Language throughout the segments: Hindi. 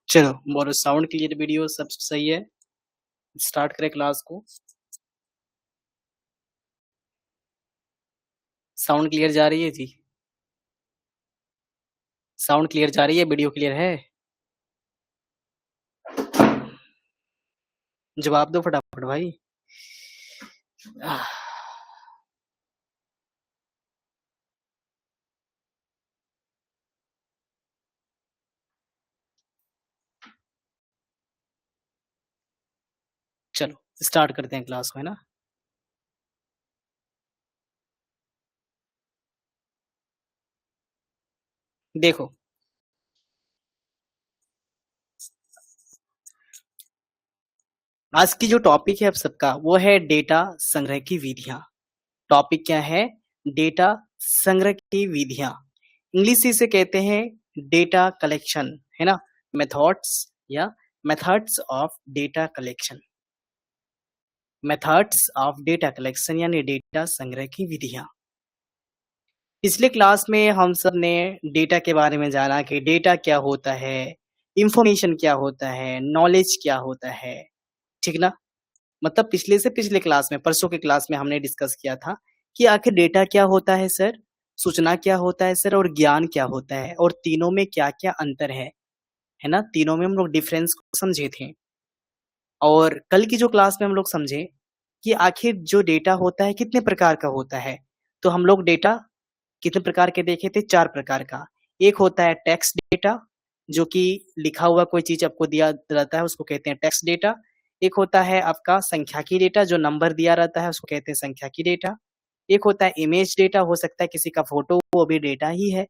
चलो बोलो, साउंड क्लियर, वीडियो सब सही है, स्टार्ट करें क्लास को। साउंड क्लियर जा रही है जी? साउंड क्लियर जा रही है, वीडियो क्लियर है? जवाब दो फटाफट भाई। चलो स्टार्ट करते हैं क्लास को, है ना। देखो, आज की जो टॉपिक है आप सबका वो है डेटा संग्रह की विधियां। टॉपिक क्या है? डेटा संग्रह की विधियां। इंग्लिश से इसे कहते हैं डेटा कलेक्शन, है ना। मेथड्स या methods of data collection. Methods of data collection यानी डेटा संग्रह की विधियां। पिछले क्लास में हम सब ने डेटा के बारे में जाना कि डेटा क्या होता है, इंफॉर्मेशन क्या होता है, नॉलेज क्या होता है, ठीक ना। मतलब पिछले से पिछले क्लास में, परसों के क्लास में हमने डिस्कस किया था कि आखिर डेटा क्या होता है सर, सूचना क्या होता है सर, और ज्ञान क्या होता है, और तीनों में क्या क्या अंतर है ना। तीनों में हम लोग डिफरेंस को समझे थे। और कल की जो क्लास में हम लोग समझे कि आखिर जो डेटा होता है कितने प्रकार का होता है। तो हम लोग डेटा कितने प्रकार के देखे थे? 4 प्रकार का। एक होता है टेक्स्ट डेटा, जो कि लिखा हुआ कोई चीज आपको दिया रहता है उसको कहते हैं टेक्स्ट डेटा। एक होता है आपका संख्याकी डेटा, जो नंबर दिया रहता है उसको कहते हैं संख्याकी डेटा। एक होता है इमेज डेटा, हो सकता है किसी का फोटो, वो भी डेटा ही है।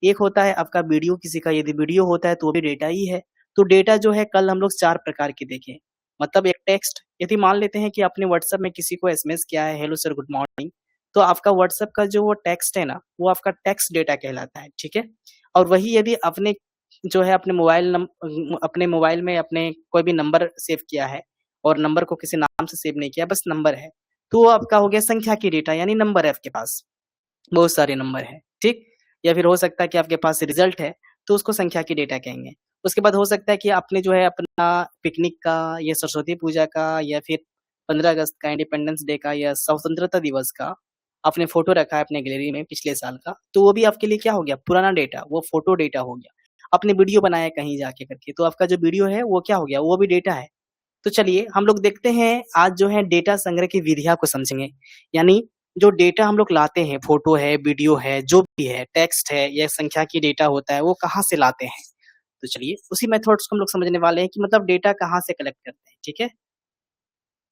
एक होता है आपका वीडियो, किसी का यदि वीडियो होता है तो वो भी डेटा ही है। तो डेटा जो है कल हम लोग 4 प्रकार के देखे। मतलब एक टेक्स्ट, यदि मान लेते हैं कि आपने व्हाट्सएप में किसी को एसएमएस किया है, हेलो सर गुड मॉर्निंग, तो आपका व्हाट्सएप का जो वो टेक्स्ट है ना, वो आपका टेक्स्ट डेटा कहलाता है, ठीक है। और वही यदि अपने जो है अपने मोबाइल में अपने कोई भी नंबर सेव किया है और नंबर को किसी नाम से सेव नहीं किया, बस नंबर है, तो वो आपका हो गया संख्या की डेटा, यानी नंबर है आपके पास, बहुत सारे नंबर है, ठीक। या फिर हो सकता है कि आपके पास रिजल्ट है, तो उसको संख्या की डेटा कहेंगे। उसके बाद हो सकता है कि आपने जो है अपना पिकनिक का या सरस्वती पूजा का या फिर 15 अगस्त का, इंडिपेंडेंस डे का या स्वतंत्रता दिवस का आपने फोटो रखा है अपने गैलरी में पिछले साल का, तो वो भी आपके लिए क्या हो गया? पुराना डेटा, वो फोटो डेटा हो गया। आपने वीडियो बनाया कहीं जाके करके, तो आपका जो वीडियो है वो क्या हो गया? वो भी डेटा है। तो चलिए हम लोग देखते हैं आज जो है डेटा संग्रह की विधियां को समझेंगे। यानी जो डेटा हम लोग लाते हैं, फोटो है, वीडियो है, जो भी है, टेक्स्ट है या संख्या की डेटा होता है, वो कहाँ से लाते हैं। तो चलिए उसी मेथड्स को हम लोग समझने वाले हैं कि मतलब डेटा कहाँ से कलेक्ट करते हैं, ठीक है।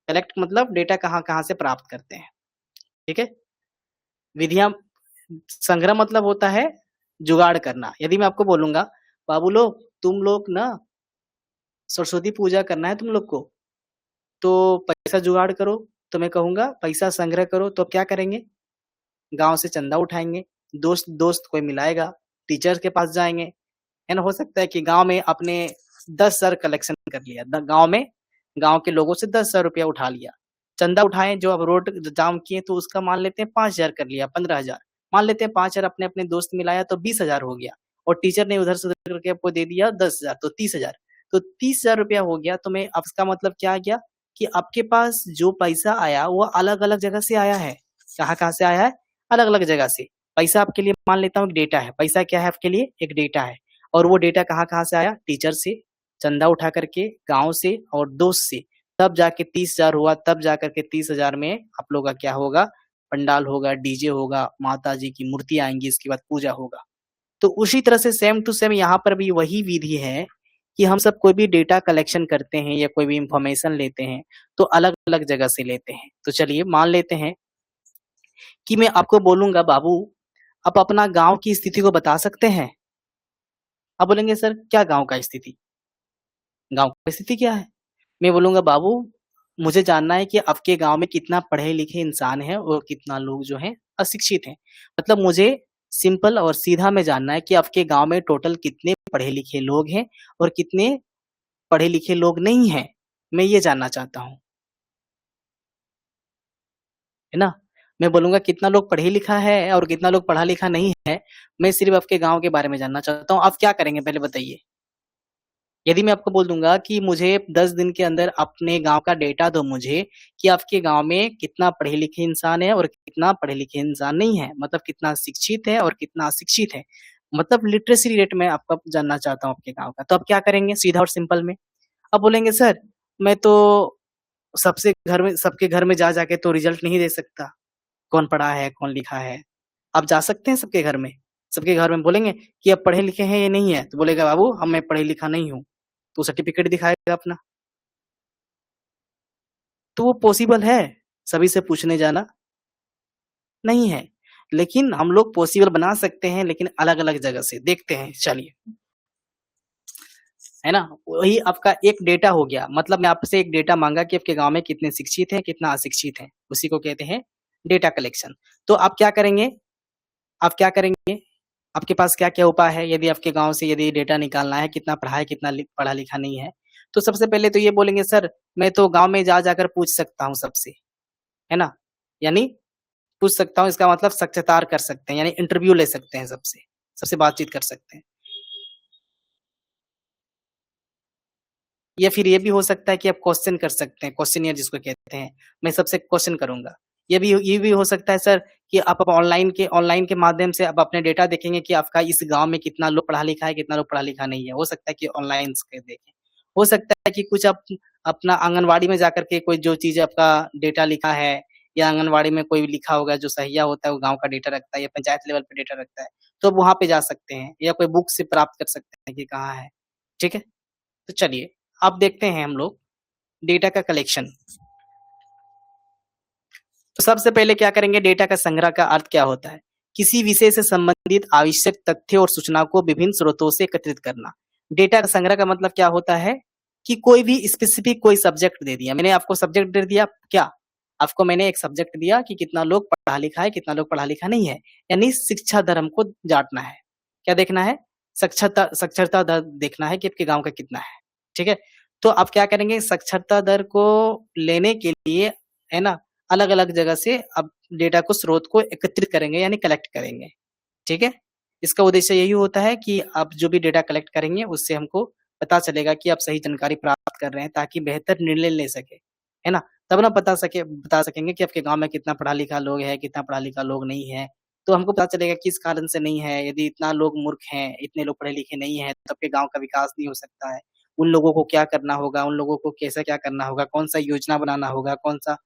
कलेक्ट मतलब डेटा कहाँ कहाँ से प्राप्त करते हैं, ठीक है। विधियां, संग्रह मतलब होता है जुगाड़ करना। यदि मैं आपको बोलूंगा बाबू लोग तुम लोग ना सरस्वती पूजा करना है तुम लोग को, तो पैसा जुगाड़ करो, तो मैं कहूंगा पैसा संग्रह करो, तो क्या करेंगे? गांव से चंदा उठाएंगे, दोस्त दोस्त कोई मिलाएगा, टीचर के पास जाएंगे, है ना। हो सकता है कि गांव में अपने 10,000 कलेक्शन कर लिया, गांव में गांव के लोगों से 10,000 रुपया उठा लिया, चंदा उठाए, जो अब रोड जाम किए तो उसका मान लेते हैं 5,000 कर लिया, 15,000 मान लेते हैं, 5,000 अपने अपने दोस्त मिलाया तो 20,000 हो गया, और टीचर ने उधर से उधर करके आपको दे दिया 10,000, तो 30,000, तो 30,000 रुपया हो गया। तो मैं अब इसका मतलब क्या आ गया कि आपके पास जो पैसा आया वो अलग अलग जगह से आया है। कहाँ कहाँ से आया है? अलग अलग जगह से। पैसा आपके लिए मान लेता हूँ एक डेटा है, पैसा क्या है आपके लिए? एक डेटा है। और वो डेटा कहाँ कहाँ से आया? टीचर से, चंदा उठा करके, गांव से और दोस्त से, तब जाके 30,000 हुआ, तब जाकर के 30,000 में आप लोग का क्या होगा? पंडाल होगा, डीजे होगा, माता जी की मूर्ति आएंगी, इसके बाद पूजा होगा। तो उसी तरह से सेम टू सेम यहाँ पर भी वही विधि है कि हम सब कोई भी डेटा कलेक्शन करते हैं या कोई भी इंफॉर्मेशन लेते हैं तो अलग अलग जगह से लेते हैं। तो चलिए मान लेते हैं कि मैं आपको बोलूंगा बाबू आप अपना गांव की स्थिति को बता सकते हैं। आप बोलेंगे सर क्या गाँव का स्थिति? गाँव की स्थिति क्या है? मैं बोलूँगा बाबू मुझे जानना है कि आपके गाँव में कितना पढ़े-लिखे इंसान हैं और कितना लोग जो हैं अशिक्षित हैं। मतलब मुझे सिंपल और सीधा में जानना है कि आपके गाँव में टोटल कितने पढ़े-लिखे लोग हैं और कितने पढ़े-लिखे लोग नहीं हैं। मैं ये जानना चाहता हूँ, है ना? मैं बोलूँगा कितना लोग पढ़े-लिखा है और कितना लोग पढ़ा-लिखा नहीं है, मैं सिर्फ़ आपके गाँव के बारे में जानना चाहता हूँ। आप क्या करेंगे पहले बताइए? यदि मैं आपको बोल दूँगा कि मुझे 10 दिन के अंदर अपने गाँव का डेटा दो मुझे, कि आपके गाँव में कितना पढ़े-लिखे इंसान है और कितना पढ़े-लिखे इंसान नहीं है। मतलब कितना शिक्षित है और कितना अशिक्षित है। मतलब लिटरेसी रेट मैं आपका जानना चाहता हूँ आपके गाँव का। तो आप क्या करेंगे सीधा और सिंपल में? आप बोलेंगे सर, मैं तो सबके घर में जा-जा के तो रिज़ल्ट नहीं दे सकता। कौन पढ़ा है, कौन लिखा है। आप जा सकते हैं सबके घर में? सबके घर में बोलेंगे कि आप पढ़े-लिखे हैं या नहीं है? तो बोलेगा बाबू अब मैं पढ़ा-लिखा नहीं हूँ। तो सर्टिफ़िकेट दिखाएगा अपना। तो वो पॉसिबल है, सभी से पूछने जाना? नहीं है। लेकिन हम लोग पॉसिबल बना सकते हैं लेकिन अलग-अलग जगह से। देखते हैं चलिए, है ना? वही आपका एक डेटा हो गया। मतलब मैं आपसे एक डेटा माँगा कि आपके गाँव में कितने शिक्षित हैं, कितना अशिक्षित हैं। उसी को कहते हैं डेटा कलेक्शन। तो आप क्या करेंगे? आप क्या करेंगे? आपके पास क्या-क्या उपाय है यदि आपके गाँव से यदि डेटा निकालना है, कितना पढ़ा है, कितना पढ़ा-लिखा नहीं है? तो सबसे पहले तो ये बोलेंगे सर मैं तो गाँव में जा जाकर पूछ सकता हूँ सबसे, है ना? यानी पूछ सकता हूँ इसका मतलब साक्षात्कार कर सकते हैं, यानी इंटरव्यू ले सकते हैं सबसे, सबसे बातचीत कर सकते हैं। या फिर ये भी हो सकता है कि आप क्वेश्चन कर सकते हैं, क्वेश्चनियर जिसको कहते हैं। मैं सबसे क्वेश्चन करूँगा। ये भी हो सकता है सर कि आप अब ऑनलाइन के माध्यम से आप अपने डेटा देखेंगे कि आपका इस गाँव में कितना लोग पढ़ा-लिखा है, कितना लोग पढ़ा-लिखा नहीं है। हो सकता है कि ऑनलाइन से देखें। हो सकता है कि कुछ आप अपना आंगनवाड़ी में जाकर के कोई जो चीज़ आपका डेटा लिखा है या आंगनवाड़ी में कोई लिखा होगा जो सहिया होता है, वो गाँव का डेटा रखता है या पंचायत लेवल पे डेटा रखता है, तो आप वहाँ पे जा सकते हैं या कोई बुक से प्राप्त कर सकते हैं कि कहाँ है। ठीक है? तो चलिए, अब देखते हैं हम लोग डेटा का कलेक्शन। तो सबसे पहले क्या करेंगे डेटा का संग्रह का अर्थ क्या होता है? किसी विषय से संबंधित आवश्यक तथ्य और सूचना को विभिन्न स्रोतों से एकत्रित करना। डेटा का संग्रह का मतलब क्या होता है? कि कोई भी स्पेसिफिक कोई सब्जेक्ट दे दिया। मैंने आपको सब्जेक्ट दे दिया क्या? आपको मैंने एक सब्जेक्ट दिया कि कितना लोग पढ़ा-लिखा है, कितना लोग पढ़ा-लिखा नहीं है। यानी शिक्षा दर हमको जाँचना है। क्या देखना है? साक्षरता दर देखना है कि आपके गाँव का कितना है। ठीक है? तो आप क्या करेंगे साक्षरता दर को लेने के लिए, है ना? अलग-अलग जगह से आप डेटा को स्रोत को एकत्रित करेंगे यानी कलेक्ट करेंगे, ठीक है? इसका उद्देश्य यही होता है कि आप जो भी डेटा कलेक्ट करेंगे उससे हमको पता चलेगा कि आप सही जानकारी प्राप्त कर रहे हैं ताकि बेहतर निर्णय ले सकें, है ना? तब ना बता सकेंगे कि आपके गाँव में कितना पढ़ा-लिखा लोग है, कितना पढ़ा-लिखा लोग नहीं है। तो हमको पता चलेगा किस कारण से नहीं है, यदि इतना लोग मूर्ख हैं, इतने लोग पढ़े-लिखे नहीं हैं, तो आपके गाँव का विकास नहीं हो सकता है। उन लोगों को क्या करना होगा, उन लोगों को कैसे क्या करना होगा, कौन-सा योजना बनाना होगा, कौन-सा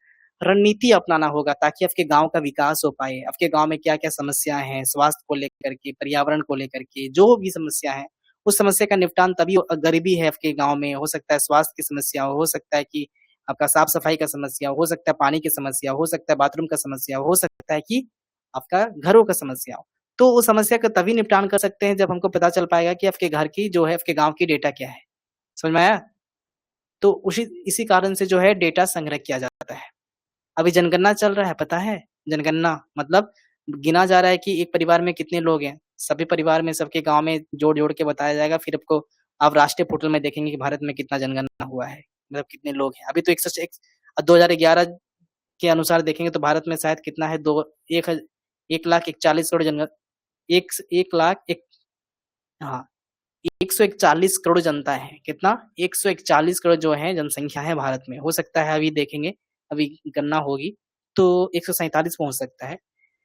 रणनीति अपनाना होगा ताकि आपके गाँव का विकास हो पाए। आपके गाँव में क्या-क्या समस्याएँ हैं, स्वास्थ्य को लेकर के, पर्यावरण को लेकर के, जो भी समस्या है, उस समस्या का निपटान तभी गरीबी है आपके गाँव में, हो सकता है स्वास्थ्य की समस्या हो सकता है कि आपका साफ-सफाई का समस्या हो सकता है पानी की समस्या हो सकता है बाथरूम का समस्या हो सकता है कि आपका घरों का समस्या हो। तो उस समस्या का तभी निपटान कर सकते हैं जब हमको पता चल पाएगा कि आपके घर की जो है, आपके गाँव की डेटा क्या है। समझ में आया? तो उसी इसी कारण से जो है डेटा संग्रह किया जाता है। अभी जनगणना चल रहा है, पता है? जनगणना मतलब गिना जा रहा है कि एक परिवार में कितने लोग हैं। सभी परिवार में सबके गाँव में जोड़-जोड़ के बताया जाएगा, फिर आपको आप राष्ट्रीय पोर्टल में देखेंगे कि भारत में कितना जनगणना हुआ है, मतलब कितने लोग हैं। अभी तो 2011 के अनुसार देखेंगे तो भारत में शायद कितना है, दो एक हज़ 1,41,40 करोड़ जनग एक स 1 लाख एक हाँ, 141 करोड़ जनता है। कितना? 141 करोड़ जो है जनसंख्या है भारत में। हो सकता है अभी देखेंगे, अभी गणना होगी तो 147 पहुँच सकता है।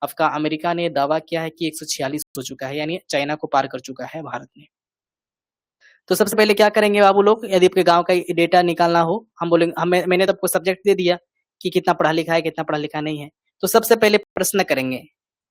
आपका अमेरिका ने दावा किया है कि 146 हो चुका है, यानी चाइना को पार कर चुका है भारत ने। तो सबसे पहले क्या करेंगे बाबू लोग यदि आपके गाँव का डेटा निकालना हो, हम बोलेंगे मैंने तो आपको सब्जेक्ट दे दिया कि कितना पढ़ा-लिखा है, कितना पढ़ा-लिखा नहीं है। तो सबसे पहले प्रश्न करेंगे,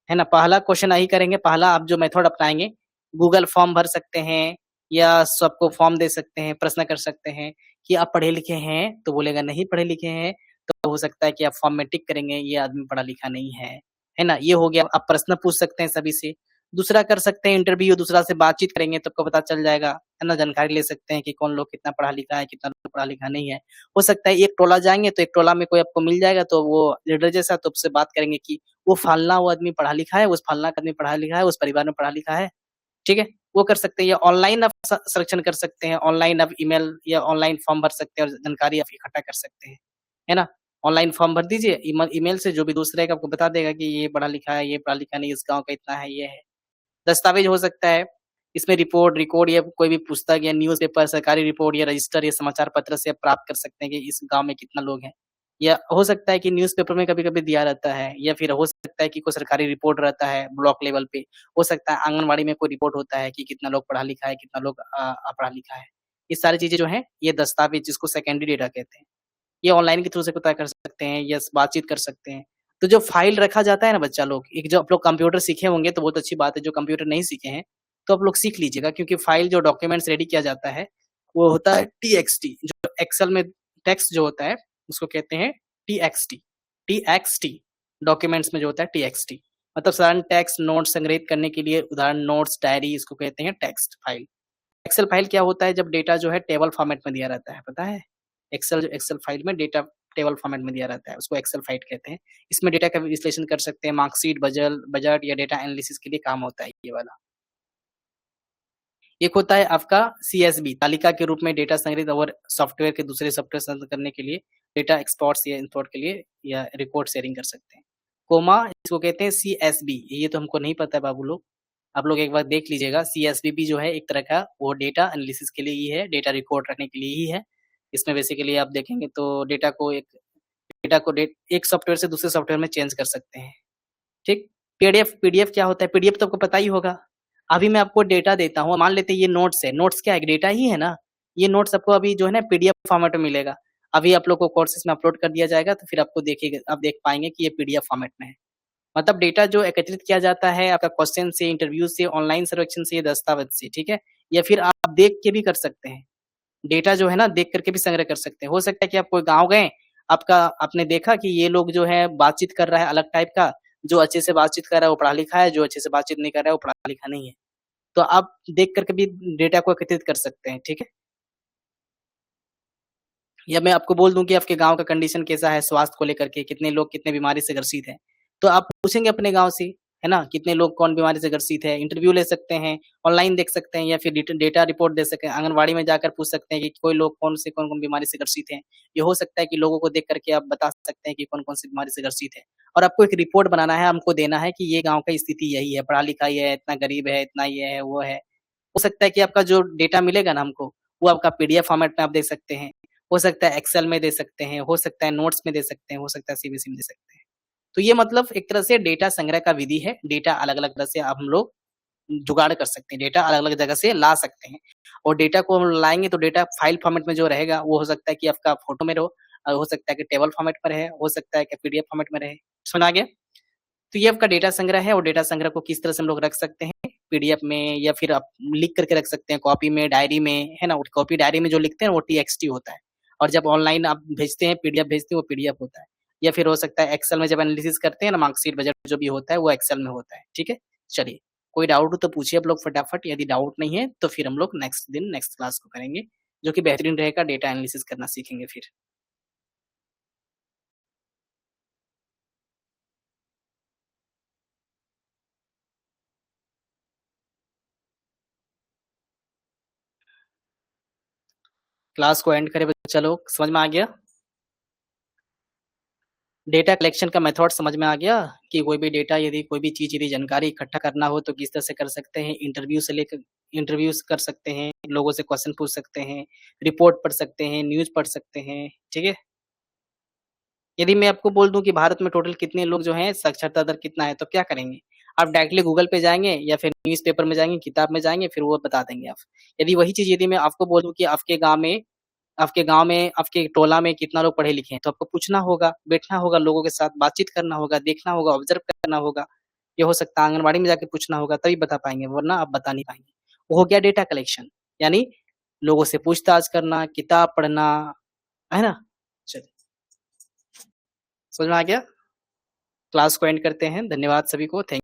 है ना? पहला क्वेश्चन यही करेंगे, पहला आप जो मेथड अपनाएँगे, गूगल फॉर्म भर सकते हैं या सबको फॉर्म दे सकते हैं, प्रश्न कर सकते हैं कि आप पढ़े-लिखे हैं? तो बोलेगा नहीं पढ़े-लिखे हैं, तो हो सकता है कि आप फॉर्म में टिक करेंगे, ये आदमी पढ़ा-लिखा नहीं है। है ना? ये हो गया, आप प्रश्न पूछ सकते हैं सभी से। दूसरा कर सकते हैं इंटरव्यू, दूसरा से बातचीत करेंगे तो आपको पता चल जाएगा, है ना? जानकारी ले सकते हैं कि कौन लोग कितना पढ़ा-लिखा है, कितना लोग पढ़ा-लिखा नहीं है। हो सकता है एक टोला जाएँगे तो एक टोला में कोई आपको मिल जाएगा तो वो लीडर जैसा तो उससे बात करेंगे कि वो फलाना वो आदमी पढ़ा-लिखा है, उस फलाना का आदमी पढ़ा-लिखा है, उस परिवार में पढ़ा-लिखा है, ठीक है? वो कर सकते हैं या ऑनलाइन आप संरक्षण कर सकते हैं, ऑनलाइन आप ईमेल या ऑनलाइन फॉर्म भर सकते हैं और जानकारी आप इकट्ठा कर सकते हैं, है ना? ऑनलाइन फॉर्म भर दीजिए, ईमेल से जो भी दोस्त रहेगा आपको बता देगा कि ये पढ़ा-लिखा है, ये पढ़ा-लिखा नहीं, इस गाँव का इतना है, ये है। दस्तावेज हो सकता है, इसमें रिपोर्ट, रिकॉर्ड या कोई भी पुस्तक या न्यूज़पेपर, सरकारी रिपोर्ट या रजिस्टर या समाचार पत्र से आप प्राप्त कर सकते हैं कि इस गाँव में कितना लोग हैं। या हो सकता है कि न्यूज़पेपर में कभी-कभी दिया रहता है या फिर हो सकता है कि कोई सरकारी रिपोर्ट रहता है ब्लॉक लेवल पे। हो सकता है आंगनबाड़ी में कोई रिपोर्ट होता है कि कितना लोग पढ़ा-लिखा है, कितना लोग अपढ़ा-लिखा है। ये सारी चीज़ें जो हैं, ये दस्तावेज जिसको सेकेंडरी डेटा कहते हैं। ये ऑनलाइन के थ्रू से पता कर सकते हैं या बातचीत कर सकते हैं। तो जो फ़ाइल रखा जाता है ना बच्चा लोग, एक जो आप लोग कंप्यूटर सीखे होंगे तो बहुत अच्छी बात है, जो कंप्यूटर नहीं सीखे हैं, तो आप लोग सीख लीजिएगा क्योंकि फ़ाइल जो डॉक्यूमेंट्स रेडी किया जाता है, वो होता है टीएक्सटी जो एक्सेल में टेक्स्ट जो होता है, उसको कहते हैं टीएक्सटी टीएक्सटी डॉक्यूमेंट्स में जो होता है टीएक्सटी मतलब साधारण टेक्स्ट नोट्स संग्रहित करने के लिए उदाहरण नोट्स, डायरी इसको कहते हैं टेक्स्ट फ़ाइल। एक्सेल फ़ाइल क्या होता है जब डेटा जो है टेबल फ़ॉर्मेट में दिया रहता है, पता है? एक्सेल फ़ाइल में डेटा टेबल फ़ॉर्मेट में दिया रहता है, उसको एक्सेल फ़ाइल कहते हैं। इसमें डेटा का विश्लेषण कर सकते हैं, मार्कशीट, बजट या डेटा एनालिसिस के लिए काम होता है ये वाला। एक होता है आपका सीएसवी तालिका के रूप में डेटा संग्रहित और सॉफ्टवेयर के दूसरे सॉफ्टवेयर से करने के लिए डेटा एक्सपोर्ट्स या इम्पोर्ट के लिए या रिपोर्ट शेयरिंग कर सकते हैं। कोमा इसको कहते हैं सीएसवी ये तो हमको नहीं पता है बाबू लोग। आप लोग एक बार देख लीजिएगा सीएसवी भी जो है एक तरह का वो डेटा एनालिसिस के लिए ही है, डेटा रिकॉर्ड रखने के लिए ही है। इसमें बेसिकली आप देखेंगे तो डेटा को डेट एक सॉफ्टवेयर से दूसरे सॉफ्टवेयर में चेंज कर सकते हैं। ठीक? पीडीएफ पीडीएफ क्या होता है? पीडीएफ तो आपको पता ही होगा। अभी मैं आपको डेटा देता हूँ, मान लेते हैं ये नोट्स है, नोट्स क्या है? डेटा ही है ना? ये नोट्स आपको अभी जो है ना पीडीएफ फॉर्मेट में मिलेगा। अभी आप लोग को कोर्सेज़ में अपलोड कर दिया जाएगा तो फिर आपको देखिएगा आप देख पाएँगे कि ये पीडीएफ फॉर्मेट में है। मतलब डेटा जो एकत्रित किया जाता है आपका क्वेश्चन से, इंटरव्यू से, ऑनलाइन सर्वेक्षण से, दस्तावेज से, ठीक है? या फिर आप देख के भी कर सकते हैं। डेटा जो है ना देख कर के भी संग्रह कर सकते हैं। हो सकता है कि आप कोई गाँव गए, आपका आपने देखा कि ये लोग जो है बातचीत कर रहा है अलग टाइप का, जो अच्छे से बातचीत कर रहा है वो पढ़ा-लिखा है, जो अच्छे से बातचीत नहीं कर रहा है वो पढ़ा-लिखा नहीं है। तो आप देख कर के भी डेटा को एकत्रित कर सकते हैं, ठीक है? या मैं आपको बोल दूँ कि आपके गाँव का कंडीशन कैसा है स्वास्थ्य को लेकर के, कितने लोग कितने बीमारी से ग्रसित हैं। तो आप पूछेंगे अपने गाँव से, है ना? कितने लोग कौन बीमारी से ग्रसित है, इंटरव्यू ले सकते हैं, ऑनलाइन देख सकते हैं या फिर डेटा रिपोर्ट दे सकें, आंगनबाड़ी में जाकर पूछ सकते हैं कि कोई लोग कौन से कौन-कौन बीमारी से ग्रसित हैं। ये हो सकता है कि लोगों को देख कर के आप बता सकते हैं कि कौन-कौन सी बीमारी से ग्रसित है। और आपको एक रिपोर्ट बनाना है, हमको देना है कि ये गाँव का स्थिति यही है, पढ़ा-लिखा ये है, इतना गरीब है, इतना ये है, वो है। हो सकता है कि आपका जो डेटा मिलेगा ना हमको, वो आपका पीडीएफ फॉर्मेट में आप देख सकते हैं। हो सकता है एक्सेल में दे सकते हैं, हो सकता है नोट्स में दे सकते हैं, हो सकता है सीवीसी में दे सकते हैं। तो ये मतलब एक तरह से डेटा संग्रह का विधि है, डेटा अलग-अलग तरह से हम लोग जुगाड़ कर सकते हैं, डेटा अलग-अलग जगह से ला सकते हैं। और डेटा को हम लाएँगे तो डेटा फाइल फॉर्मेट में जो रहेगा, वो हो सकता है कि आपका फ़ोटो में हो सकता है कि टेबल फॉर्मेट में रहे, हो सकता है कि पीडीएफ फॉर्मेट में रहे। समझ में आ गया? तो ये आपका डेटा संग्रह है और डेटा संग्रह को किस तरह से हम लोग रख सकते हैं पीडीएफ में या फिर आप लिख करके रख सकते हैं कॉपी में, डायरी में, है ना? कॉपी डायरी में जो लिखते हैं वो टीएक्सटी होता है और जब ऑनलाइन आप भेजते हैं पीडीएफ भेजते हैं वो पीडीएफ होता है। या फिर हो सकता है एक्सेल में जब एनालिसिस करते हैं ना मार्कशीट, बजट जो भी होता है वो एक्सेल में होता है, ठीक है? चलिए, कोई डाउट हो तो पूछिए आप लोग फटाफट, यदि डाउट नहीं है तो फिर हम लोग नेक्स्ट दिन नेक्स्ट क्लास को करेंगे, जो कि बेहतरीन रहेगा, डेटा एनालिसिस करना सीखेंगे फिर। क्लास को एंड करें बच्चा लोग, समझ में आ गया? डेटा कलेक्शन का मेथड समझ में आ गया कि कोई भी डेटा यदि कोई भी चीज़ यदि जानकारी इकट्ठा करना हो तो किस तरह से कर सकते हैं। इंटरव्यू से लेकर इंटरव्यूज़ कर सकते हैं, लोगों से क्वेश्चन पूछ सकते हैं, रिपोर्ट पढ़ सकते हैं, न्यूज़ पढ़ सकते हैं, ठीक है? यदि मैं आपको बोल दूँ कि भारत में टोटल कितने लोग जो हैं साक्षरता दर कितना है तो क्या करेंगे? आप डायरेक्टली गूगल पे जाएँगे या फिर न्यूज़पेपर में जाएँगे, किताब में जाएँगे फिर वो बता देंगे आप। यदि वही चीज़ यदि मैं आपको बोलूँ कि आपके गाँव में, आपके टोला में कितना लोग पढ़े-लिखे हैं, तो आपको पूछना होगा, बैठना होगा, लोगों के साथ बातचीत करना होगा, देखना होगा, ऑब्ज़र्व करना होगा। ये हो सकता है आंगनबाड़ी में जाके पूछना होगा तभी बता पाएँगे, वरना आप बता नहीं पाएँगे। वो हो गया डेटा कलेक्शन, यानी लोगों से पूछताछ करना, किताब पढ़ना, है ना? चलिए, समझ में आ गया? क्लास को एंड करते हैं। धन्यवाद सभी को। थैंक